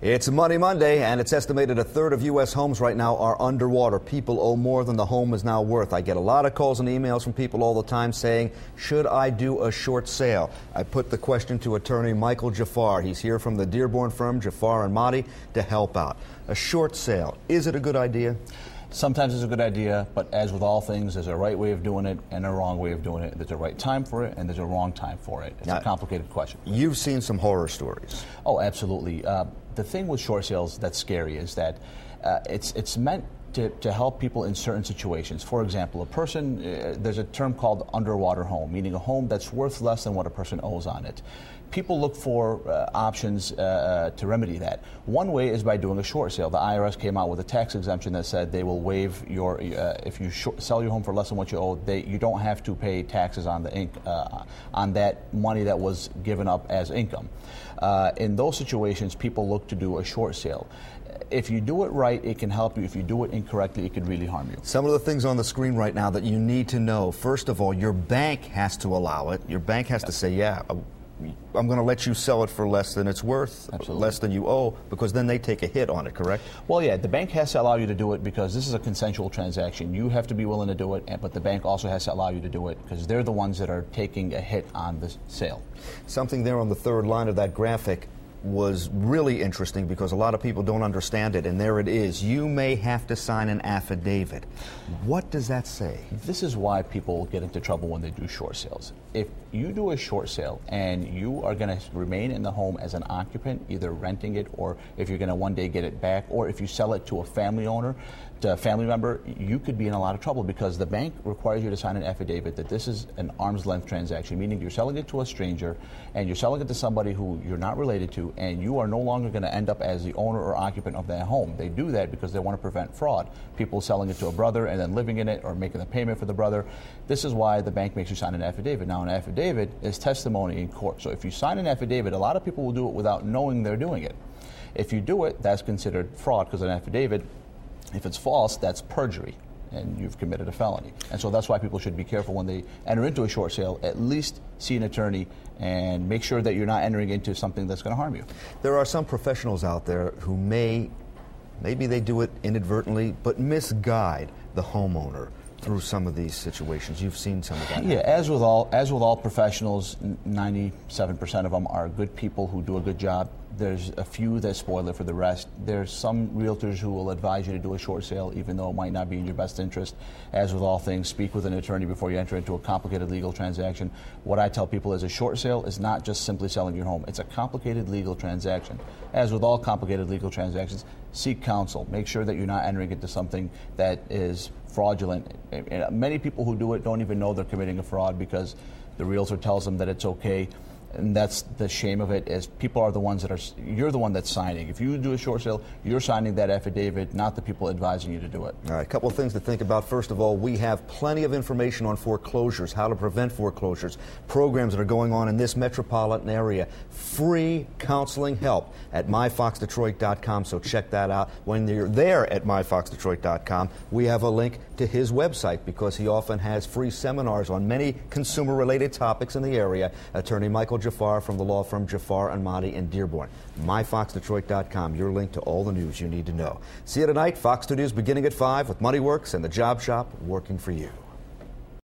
It's Money Monday, and it's estimated a third of U.S. homes right now are underwater. People owe more than the home is now worth. I get a lot of calls and emails from people all the time saying, should I do a short sale? I put the question to attorney Michael Jafar. He's here from the Dearborn firm, Jafar and Mahdi, to help out. A short sale, is it a good idea? Sometimes it's a good idea, but as with all things, there's a right way of doing it and a wrong way of doing it. There's a right time for it and there's a wrong time for it. It's a complicated question. You've seen some horror stories. Oh, absolutely. The thing with short sales that's scary is that it's meant to help people in certain situations. For example, a person, there's a term called underwater home, meaning a home that's worth less than what a person owes on it. People look for options to remedy that. One way is by doing a short sale. The IRS came out with a tax exemption that said they will waive your, if you sell your home for less than what you owe, you don't have to pay taxes on the on that money that was given up as income. In those situations, people look to do a short sale. If you do it right, it can help you. If you do it incorrectly, it could really harm you. Some of the things on the screen right now that you need to know. First of all, your bank has to allow it. Your bank has to say, yeah, I'm going to let you sell it for less than it's worth, Absolutely. less than you owe, because then they take a hit on it, correct? Well, yeah, the bank has to allow you to do it because this is a consensual transaction. You have to be willing to do it, but the bank also has to allow you to do it because they're the ones that are taking a hit on the sale. Something there on the third line of that graphic was really interesting because a lot of people don't understand it, and there it is. You may have to sign an affidavit. What does that say? This is why people get into trouble when they do short sales. If you do a short sale and you are going to remain in the home as an occupant, either renting it or if you're going to one day get it back, or if you sell it to a family owner, to a family member, you could be in a lot of trouble because the bank requires you to sign an affidavit that this is an arm's length transaction, meaning you're selling it to a stranger and you're selling it to somebody who you're not related to, and you are no longer going to end up as the owner or occupant of that home. They do that because they want to prevent fraud. People selling it to a brother and then living in it or making the payment for the brother. This is why the bank makes you sign an affidavit. Now, an affidavit is testimony in court. So if you sign an affidavit, a lot of people will do it without knowing they're doing it. If you do it, that's considered fraud because an affidavit, if it's false, that's perjury, and you've committed a felony. And so that's why people should be careful when they enter into a short sale. At least see an attorney and make sure that you're not entering into something that's going to harm you. There are some professionals out there who maybe they do it inadvertently, but misguide the homeowner through some of these situations. You've seen some of that. Yeah, as with all professionals, 97% of them are good people who do a good job. There's a few that spoil it for the rest. There's some realtors who will advise you to do a short sale even though it might not be in your best interest. As with all things, speak with an attorney before you enter into a complicated legal transaction. What I tell people is a short sale is not just simply selling your home. It's a complicated legal transaction. As with all complicated legal transactions, seek counsel. Make sure that you're not entering into something that is fraudulent. Many people who do it don't even know they're committing a fraud because the realtor tells them that it's okay. And that's the shame of it, is people are the ones that you're the one that's signing. If you do a short sale, you're signing that affidavit, not the people advising you to do it. All right, a couple of things to think about. First of all, we have plenty of information on foreclosures, how to prevent foreclosures, programs that are going on in this metropolitan area, free counseling help at myfoxdetroit.com, so check that out. When you're there at myfoxdetroit.com, we have a link to his website because he often has free seminars on many consumer-related topics in the area. Attorney Michael Jafar from the law firm Jafar and Mahdi in Dearborn. MyFoxDetroit.com, your link to all the news you need to know. See you tonight, Fox Studios beginning at 5 with Money Works and the Job Shop working for you.